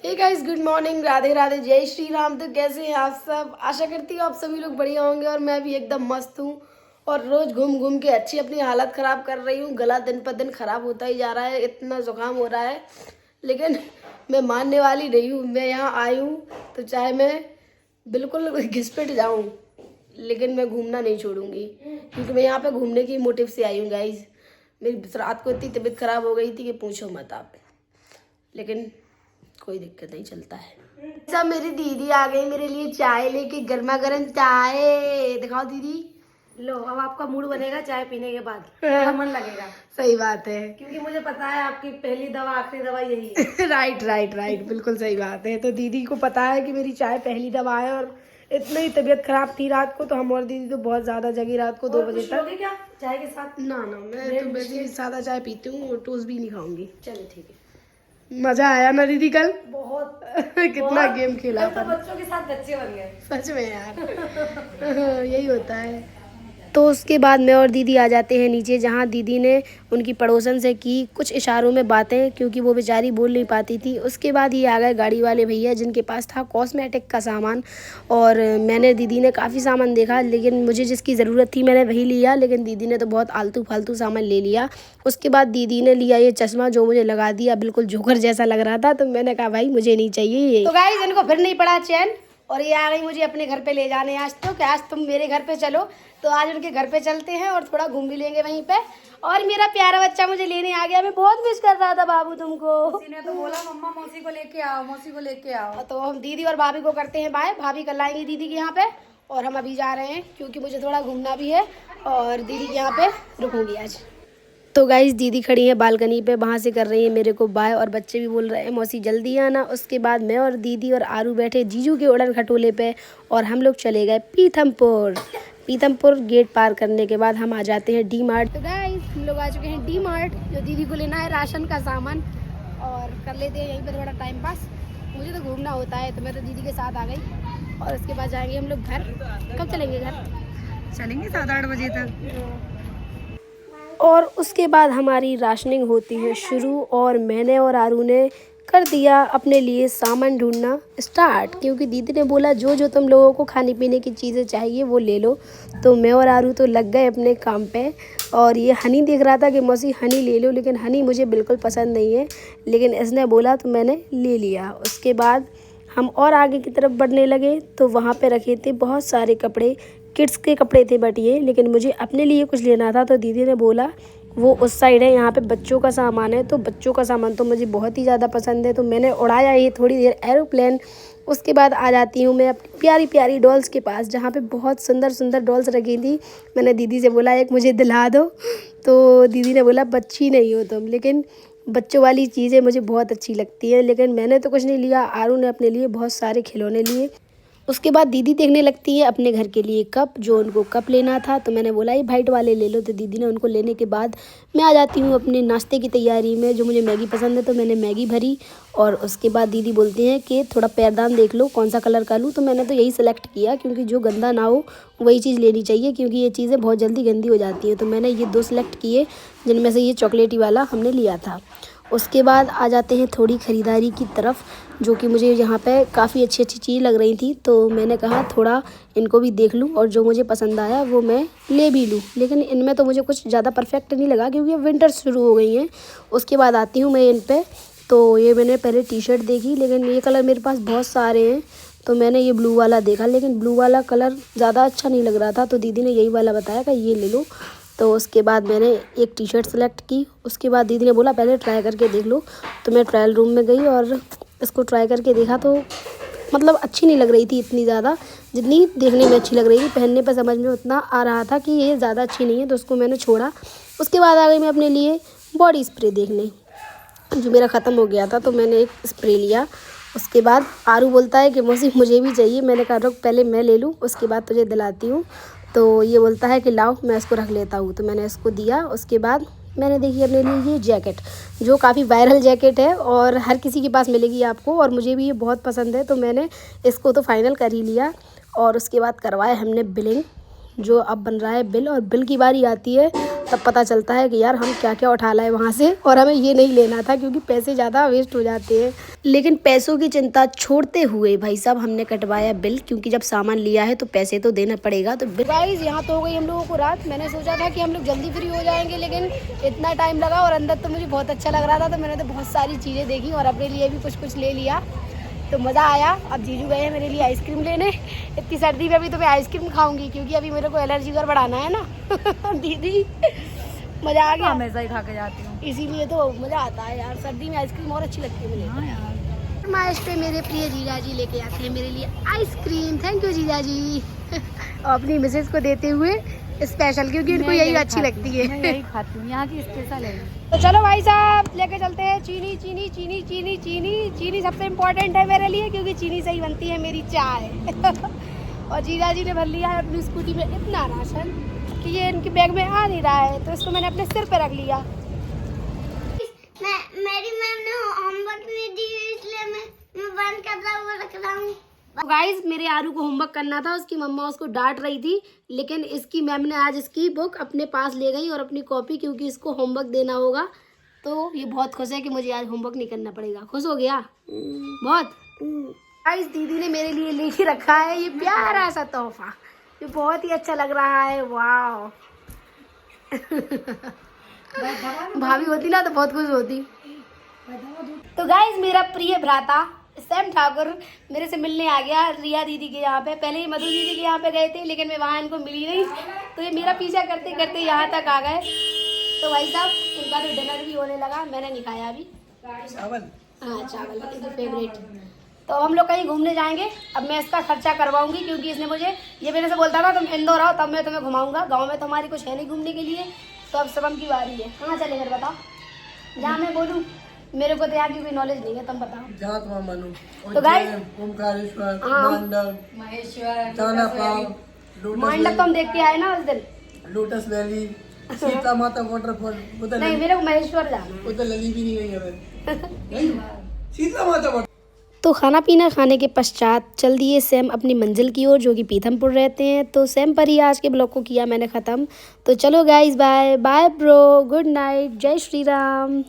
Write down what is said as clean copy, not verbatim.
हे guys, good morning, Radhe Radhe, जय श्री राम। तो कैसे हैं आप सब? आशा करती हूँ आप सभी लोग बढ़िया होंगे और मैं भी एकदम मस्त हूँ। और रोज घूम घूम के अच्छी अपनी हालत खराब कर रही हूँ। गला दिन पर दिन खराब होता ही जा रहा है, इतना जुकाम हो रहा है, लेकिन मैं मानने वाली नहीं हूँ। मैं यहाँ आई हूँ तो चाहे मैं बिल्कुल घिसपिट जाऊँ, लेकिन मैं घूमना नहीं छोड़ूंगी, क्योंकि मैं यहाँ पे घूमने की मोटिव से आई हूँ गाइस। मेरी रात को इतनी तबीयत खराब हो गई थी कि पूछो मत आप, लेकिन कोई दिक्कत नहीं, चलता है। सब मेरी दीदी आ गई मेरे लिए चाय लेके, गर्मा गर्म चाय। दिखाओ दीदी। लो, अब आपका मूड बनेगा चाय पीने के बाद, थोड़ा मन लगेगा। सही बात है, क्योंकि मुझे पता है आपकी पहली दवा आखिरी दवा यही है। राइट राइट राइट, बिल्कुल सही बात है। तो दीदी को पता है कि मेरी चाय पहली दवा है, और इतनी ही तबीयत खराब थी रात को, तो हम और दीदी तो बहुत ज्यादा जगी रात को 2 बजे तक। लोगे क्या चाय के साथ? ना मैं तो वैसे ही सादा चाय पीती हूँ और टोस्ट भी नहीं खाऊंगी। चलो ठीक है। मजा आया ना दीदी कल? बहुत कितना बहुत, गेम खेला कल तो बच्चों के साथ बच्चे बन गए। सच में यार। यही होता है। तो उसके बाद मैं और दीदी आ जाते हैं नीचे, जहाँ दीदी ने उनकी पड़ोसन से की कुछ इशारों में बातें, क्योंकि वो बेचारी बोल नहीं पाती थी। उसके बाद ये आ गए गाड़ी वाले भैया, जिनके पास था कॉस्मेटिक का सामान। और मैंने दीदी ने काफ़ी सामान देखा, लेकिन मुझे जिसकी ज़रूरत थी मैंने वही लिया, लेकिन दीदी ने तो बहुत आलतू फालतू सामान ले लिया। उसके बाद दीदी ने लिया ये चश्मा, जो मुझे लगा दिया, बिल्कुल जोकर जैसा लग रहा था। तो मैंने कहा भाई मुझे नहीं चाहिए ये। तो गाइस, इनको फिर नहीं पड़ा चैन, और ये आ गई मुझे अपने घर पे ले जाने। आज तो क्या, आज तुम मेरे घर पे चलो। तो आज उनके घर पे चलते हैं और थोड़ा घूम भी लेंगे वहीं पे। और मेरा प्यारा बच्चा मुझे लेने आ गया, मैं बहुत मिस कर रहा था बाबू तुमको। किसी ने तो बोला मम्मा मौसी को लेके आओ, मौसी को लेके आओ। तो हम दीदी और भाभी को करते हैं बाय। भाभी कल आएंगी दीदी के यहाँ पे, और हम अभी जा रहे हैं क्योंकि मुझे थोड़ा घूमना भी है, और दीदी के यहाँ पे रुकूंगी आज। तो गाइस, दीदी खड़ी है बालकनी पे, वहाँ से कर रही है मेरे को बाय, और बच्चे भी बोल रहे हैं मौसी जल्दी आना। उसके बाद मैं और दीदी और आरू बैठे जीजू के उड़न खटोले पे, और हम लोग चले गए पीथमपुर। गेट पार करने के बाद हम आ जाते हैं डी मार्ट। तो गाइस, हम लोग आ चुके हैं डी मार्ट, जो दीदी को लेना है राशन का सामान, और कर लेते हैं यहीं पे थोड़ा टाइम पास। मुझे तो घूमना होता है, तो मैं तो दीदी के साथ आ गई। और उसके बाद जाएंगे हम लोग घर। कब चलेंगे घर? चलेंगे 7-8 बजे तक। और उसके बाद हमारी राशनिंग होती है शुरू, और मैंने और आरू ने कर दिया अपने लिए सामान ढूंढना स्टार्ट, क्योंकि दीदी ने बोला जो जो तुम लोगों को खाने पीने की चीज़ें चाहिए वो ले लो। तो मैं और आरू तो लग गए अपने काम पे। और ये हनी देख रहा था कि मौसी हनी ले लो, लेकिन हनी मुझे बिल्कुल पसंद नहीं है, लेकिन इसने बोला तो मैंने ले लिया। उसके बाद हम और आगे की तरफ बढ़ने लगे, तो वहाँ पे रखे थे बहुत सारे कपड़े, किड्स के कपड़े थे बट ये, लेकिन मुझे अपने लिए कुछ लेना था। तो दीदी ने बोला वो उस साइड है, यहाँ पे बच्चों का सामान है। तो बच्चों का सामान तो मुझे बहुत ही ज़्यादा पसंद है, तो मैंने उड़ाया ये थोड़ी देर एरोप्लेन। उसके बाद आ जाती हूँ मैं अपनी प्यारी प्यारी डॉल्स के पास, जहाँ पे बहुत सुंदर सुंदर डॉल्स रखी थी। मैंने दीदी से बोला एक मुझे दिला दो, तो दीदी ने बोला बच्ची नहीं हो तुम, लेकिन बच्चों वाली चीज़ें मुझे बहुत अच्छी लगती है। लेकिन मैंने तो कुछ नहीं लिया, आरू ने अपने लिए बहुत सारे खिलौने लिए। उसके बाद दीदी देखने लगती है अपने घर के लिए कप, जो उनको कप लेना था। तो मैंने बोला ये वाइट वाले ले लो, तो दीदी ने उनको लेने के बाद मैं आ जाती हूँ अपने नाश्ते की तैयारी में, जो मुझे मैगी पसंद है। तो मैंने मैगी भरी, और उसके बाद दीदी बोलती हैं कि थोड़ा पैरदान देख लो कौन सा कलर का लूँ। तो मैंने तो यही सेलेक्ट किया, क्योंकि जो गंदा ना हो वही चीज़ लेनी चाहिए, क्योंकि ये चीज़ें बहुत जल्दी गंदी हो जाती हैं। तो मैंने ये 2 सेलेक्ट किए, जिनमें से ये चॉकलेटी वाला हमने लिया था। उसके बाद आ जाते हैं थोड़ी ख़रीदारी की तरफ, जो कि मुझे यहाँ पे काफ़ी अच्छी अच्छी चीज़ लग रही थी। तो मैंने कहा थोड़ा इनको भी देख लूँ, और जो मुझे पसंद आया वो मैं ले भी लूँ। लेकिन इनमें तो मुझे कुछ ज़्यादा परफेक्ट नहीं लगा, क्योंकि अब विंटर शुरू हो गई हैं। उसके बाद आती हूँ मैं इन पे। तो ये मैंने पहले टी शर्ट देखी, लेकिन ये कलर मेरे पास बहुत सारे हैं, तो मैंने ये ब्लू वाला देखा, लेकिन ब्लू वाला कलर ज़्यादा अच्छा नहीं लग रहा था। तो दीदी ने यही वाला बताया कि ये ले लो। तो उसके बाद मैंने एक टी शर्ट सेलेक्ट की। उसके बाद दीदी ने बोला पहले ट्राई करके देख लो। तो मैं ट्रायल रूम में गई और इसको ट्राई करके देखा, तो मतलब अच्छी नहीं लग रही थी इतनी ज़्यादा, जितनी देखने में अच्छी लग रही थी। पहनने पर समझ में उतना आ रहा था कि ये ज़्यादा अच्छी नहीं है, तो उसको मैंने छोड़ा। उसके बाद आ गई मैं अपने लिए बॉडी स्प्रे देखने, जो मेरा ख़त्म हो गया था। तो मैंने एक स्प्रे लिया। उसके बाद आरू बोलता है कि मौसी मुझे भी चाहिए। मैंने कहा रुक पहले मैं ले लूँ, उसके बाद तुझे दिलाती हूँ। तो ये बोलता है कि लाओ मैं इसको रख लेता हूँ, तो मैंने इसको दिया। उसके बाद मैंने देखी अपने लिए ये जैकेट, जो काफ़ी वायरल जैकेट है और हर किसी के पास मिलेगी आपको, और मुझे भी ये बहुत पसंद है। तो मैंने इसको तो फाइनल कर ही लिया। और उसके बाद करवाया हमने बिलिंग, जो अब बन रहा है बिल, और बिल की बारी आती है तब पता चलता है कि यार हम क्या क्या उठा लाए वहाँ से, और हमें ये नहीं लेना था क्योंकि पैसे ज़्यादा वेस्ट हो जाते हैं। लेकिन पैसों की चिंता छोड़ते हुए भाई साहब हमने कटवाया बिल, क्योंकि जब सामान लिया है तो पैसे तो देना पड़ेगा। तो गाइस यहाँ तो हो गई हम लोगों को रात। मैंने सोचा था कि हम लोग जल्दी फ्री हो जाएंगे, लेकिन इतना टाइम लगा, और अंदर तो मुझे बहुत अच्छा लग रहा था, तो मैंने तो बहुत सारी चीज़ें देखी और अपने लिए भी कुछ कुछ ले लिया, तो मज़ा आया। अब जीजू गए हैं मेरे लिए आइसक्रीम लेने। इतनी सर्दी में भी तो मैं आइसक्रीम खाऊंगी, क्योंकि अभी मेरे को एलर्जी कर बढ़ाना है ना। दीदी मज़ा आ गया, हमेशा ही खा के जाती हूँ, इसीलिए तो मज़ा आता है यार। सर्दी में आइसक्रीम और अच्छी लगती है मुझे। हाँ यार। फरमाइश पे मेरे प्रिय जीजा जी लेके आते हैं मेरे लिए आइसक्रीम। थैंक यू जीजा जी। अपनी मिसेज को देते हुए स्पेशल, क्योंकि इनको यही अच्छी लगती है। मैं यही खाती हूँ, यहाँ की स्पेशल है। तो चलो भाई साहब लेके चलते हैं। चीनी चीनी चीनी चीनी चीनी चीनी सबसे इम्पोर्टेंट है मेरे लिए, क्योंकि चीनी से ही बनती है मेरी चाय। और जीजा जी ने भर लिया है अपनी स्कूटी में इतना राशन कि ये इनके बैग में आ नहीं रहा है, तो इसको मैंने अपने सिर पे रख लिया। मेरी मैम ने होमवर्क नहीं दी, इसलिए मैं बंद कर रहा हूँ, रख रहा हूँ। तो गाइज मेरे आरू को होमवर्क करना था, उसकी मम्मा उसको डांट रही थी, लेकिन इसकी मैम ने आज इसकी बुक अपने पास ले गई और अपनी कॉपी, क्योंकि इसको होमवर्क देना होगा। तो ये बहुत खुश है कि मुझे आज होमवर्क नहीं करना पड़ेगा। खुश हो गया बहुत। गाइज दीदी ने मेरे लिए लेके रखा है ये प्यारा सा तोहफा, ये बहुत ही अच्छा लग रहा है। वाह। भाभी होती ना तो बहुत खुश होती। तो गाइज मेरा प्रिय भ्राता सैम ठाकुर मेरे से मिलने आ गया रिया दीदी के यहाँ पे। पहले ही मधु दीदी के यहाँ पे गए थे, लेकिन मैं वहाँ इनको मिली नहीं, तो ये मेरा पीछा करते करते यहाँ तक आ गए। तो भाई साहब इनका तो डिनर भी होने लगा, मैंने नहीं खाया अभी। चावल, हाँ चावल इनका फेवरेट। तो हम लोग कहीं घूमने जाएंगे। अब मैं इसका खर्चा करवाऊंगी, क्योंकि इसने मुझे ये मेरे से बोलता था तुम इंदौर आओ तब मैं तुम्हें घुमाऊंगा, गाँव में तो हमारी कुछ है नहीं घूमने के लिए। तो अब सबम की बारी है, कहाँ चले फिर बताओ, जहाँ मैं बोलूँ। मेरे को तो यहाँ की कोई नॉलेज नहीं है, तुम बताओ। जहाँ तुम्हारा मानो। तो गाइस ओमकारेश्वर, हाँ। मंडप, महेश्वर, मंडप तो हम देख के आए ना उस दिन। लोटस वैली, सीता माता वाटरफॉल, वो तो नहीं मेरे को महेश्वर जाना है। वो तो लली भी नहीं गई है। सीता माता वाटर। तो खाना पीना खाने के पश्चात चल दिए सैम अपनी मंजिल की ओर, जो कि पीथमपुर रहते हैं। तो सैम पर ही आज के ब्लॉग को किया मैंने ख़त्म। तो चलो guys bye bye bro, good night, जय श्री राम।